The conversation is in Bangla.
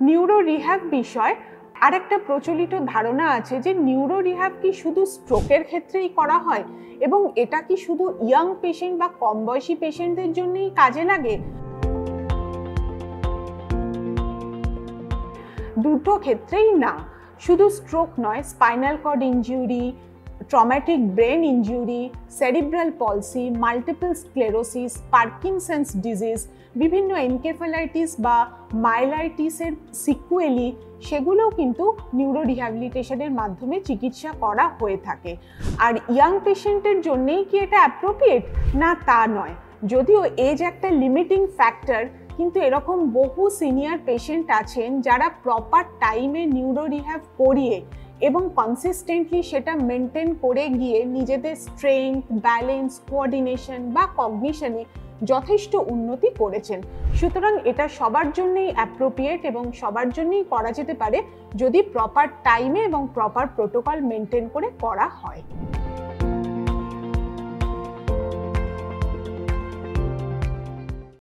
নিউরো রিহ্যাব বিষয় আরেকটা প্রচলিত ধারণা আছে যে নিউরো রিহ্যাব কি শুধু স্ট্রোকের ক্ষেত্রেই করা হয় এবং এটা কি শুধু ইয়াং পেশেন্ট বা কম বয়সী পেশেন্টদের জন্যই কাজে লাগে। দুটো ক্ষেত্রেই না, শুধু স্ট্রোক নয়, spinal cord injury, traumatic brain injury, cerebral palsy, multiple sclerosis, Parkinson's disease, বিভিন্ন এনকেফালাইটিস বা মাইলাইটিসের সিকুয়েলি, সেগুলোও কিন্তু নিউরো রিহ্যাবিলিটেশনের মাধ্যমে চিকিৎসা করা হয়ে থাকে। আর ইয়াং পেশেন্টের জন্যেই কি এটা অ্যাপ্রোপ্রিয়েট? না, তা নয়। যদিও এজ একটা লিমিটিং ফ্যাক্টর, কিন্তু এরকম বহু সিনিয়র পেশেন্ট আছেন যারা প্রপার টাইমে নিউরো রিহ্যাব করিয়ে এবং কনসিস্টেন্টলি সেটা মেনটেন করে গিয়ে নিজেদের স্ট্রেংথ, ব্যালেন্স, কোঅর্ডিনেশন বা কগনিশনে যথেষ্ট উন্নতি করেছেন। সুতরাং এটা সবার জন্যই অ্যাপ্রোপ্রিয়েট এবং সবার জন্যই করা যেতে পারে যদি প্রপার টাইমে এবং প্রপার প্রোটোকল মেনটেন করে করা হয়।